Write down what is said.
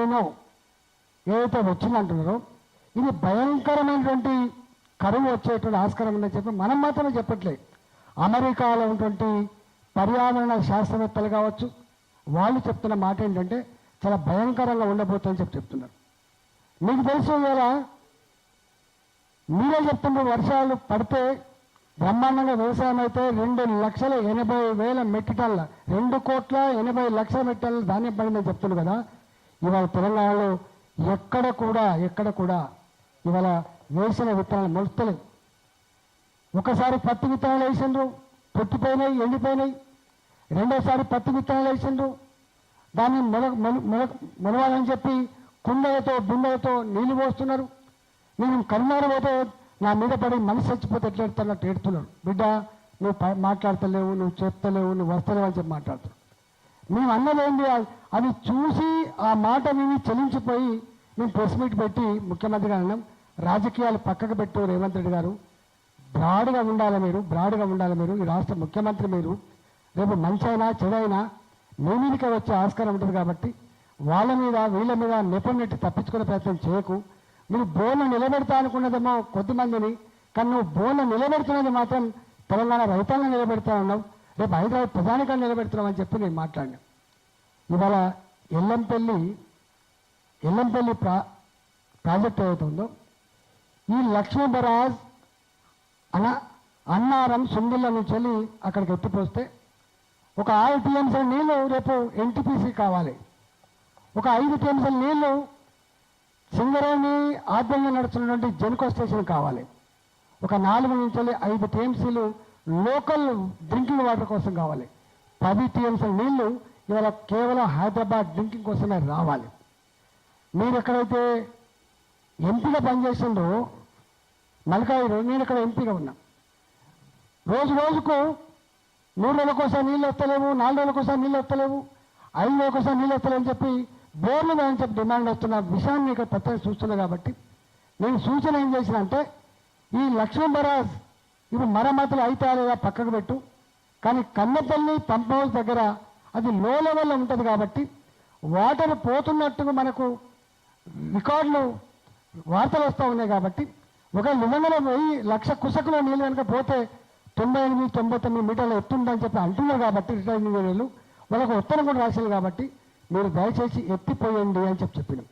El Niño ఏదైతే వచ్చిందంటున్నారో ఇది భయంకరమైనటువంటి కరువు వచ్చేటువంటి ఆస్కారం ఉందని చెప్పి మనం మాత్రమే చెప్పట్లేదు. అమెరికాలో ఉన్నటువంటి పర్యావరణ శాస్త్రవేత్తలు కావచ్చు, వాళ్ళు చెప్తున్న మాట ఏంటంటే చాలా భయంకరంగా ఉండబోతుందని చెప్తున్నారు. మీకు తెలుసు కదా, మీరే చెప్తున్నారు వర్షాలు పడితే బ్రహ్మాండంగా వ్యవసాయం అయితే 2,80,000 మెట్రిక్ టన్నుల 2,80,00,000 మెట్రిక్ టన్నుల ధాన్యం పడిందని చెప్తున్నారు కదా. ఇవాళ తెలంగాణలో ఎక్కడ కూడా ఇవాళ వేసిన విత్తనాలు మొలుస్తలేవు. ఒకసారి పత్తి విత్తనాలు వేసిండ్రు, పొట్టిపోయినాయి, ఎండిపోయినాయి. రెండోసారి పత్తి విత్తనాలు వేసిండ్రు, దాన్ని మొలవాలని చెప్పి కుండలతో బిందెలతో నీళ్లు పోస్తున్నారు. నేను కరుణారు పోతే నా మీద పడి మనసు చచ్చిపోతే ఎట్లా ఎడుతున్నట్టు ఏడుతున్నాడు. బిడ్డ నువ్వు మాట్లాడతలేవు, నువ్వు చెప్తలేవు, నువ్వు వస్తలేవు అని చెప్పి మాట్లాడుతున్నావు. మేము అన్నదేంటి, అది చూసి ఆ మాట విని చెల్లించిపోయి మేము ప్రెస్ మీట్ పెట్టి ముఖ్యమంత్రి గారు అన్నాం, రాజకీయాలు పక్కకు పెట్టు రేవంత్ రెడ్డి గారు, బ్రాడ్గా ఉండాలి మీరు, ఈ రాష్ట్ర ముఖ్యమంత్రి మీరు. రేపు మంచైనా చెడైనా మీ మీదకే వచ్చే ఆస్కారం ఉంటుంది కాబట్టి వాళ్ళ మీద వీళ్ళ మీద నెపన్నెట్టి తప్పించుకునే ప్రయత్నం చేయకు. మీరు బోన్ను నిలబెడతా అనుకున్నదేమో కొద్దిమందిని, కానీ నువ్వు బోన్ను నిలబెడుతున్నది మాత్రం తెలంగాణ రైతాంగం నిలబెడతా ఉన్నావు, రేపు హైదరాబాద్ ప్రధానికంగా నిలబెడుతున్నావు అని చెప్పి నేను మాట్లాడినా. ఇవాళ ఎల్లంపల్లి ప్రాజెక్ట్ ఏదైతే ఉందో ఈ లక్ష్మీ బరాజ్ అన్నారం సుందిళ్ళ నుంచి వెళ్ళి అక్కడికి ఎత్తిపోస్తే ఒక 6 టీఎంసీల నీళ్లు రేపు ఎన్టీపీసీ కావాలి, ఒక 5 టీఎంసీల నీళ్లు సింగరేణి ఆధ్వర్యంలో నడుస్తున్నటువంటి జెన్కో స్టేషన్ కావాలి, ఒక 4 నుంచి 5 టీఎంసీలు లోకల్ డ్రింకింగ్ వాటర్ కోసం కావాలి, 10 టీఎంసీల నీళ్లు ఇవాళ కేవలం హైదరాబాద్ డ్రింకింగ్ కోసమే రావాలి. మీరు ఎక్కడైతే ఎంపీగా పనిచేసిందో మల్కాయిలో, నేను ఇక్కడ ఎంపీగా ఉన్నా, రోజుకు 3 రోజులకోసారి నీళ్ళు వస్తలేవు, 4 రోజులకోసారి నీళ్ళు వస్తలేవు, 5 రోజులకోసారి నీళ్ళు వస్తలేవు అని చెప్పి బోర్లు అని చెప్పి డిమాండ్ వస్తున్న విషయాన్ని ఇక్కడ ప్రత్యేక చూస్తున్నా. కాబట్టి నేను సూచన ఏం చేసిన అంటే ఈ లక్ష్మీ బరాజ్ ఇప్పుడు మరమ్మతులు అయితే లేదా పక్కకు పెట్టు, కానీ కన్నపల్లి పంప్ హౌస్ దగ్గర అది లో లెవెల్లో ఉంటుంది కాబట్టి వాటర్ పోతున్నట్టుగా మనకు రికార్డులు వార్తలు వస్తూ ఉన్నాయి. కాబట్టి ఒక నిజంగానే 1,00,000 కుసకుల నీళ్ళు కనుక పోతే 98-99 మీటర్ల ఎత్తుందని చెప్పి అంటున్నారు. కాబట్టి రిటైర్డ్ ఇంజనీర్లు వాళ్ళకు ఉత్తరం కూడా రాశారు. కాబట్టి మీరు దయచేసి ఎత్తిపోయండి అని చెప్పినాం.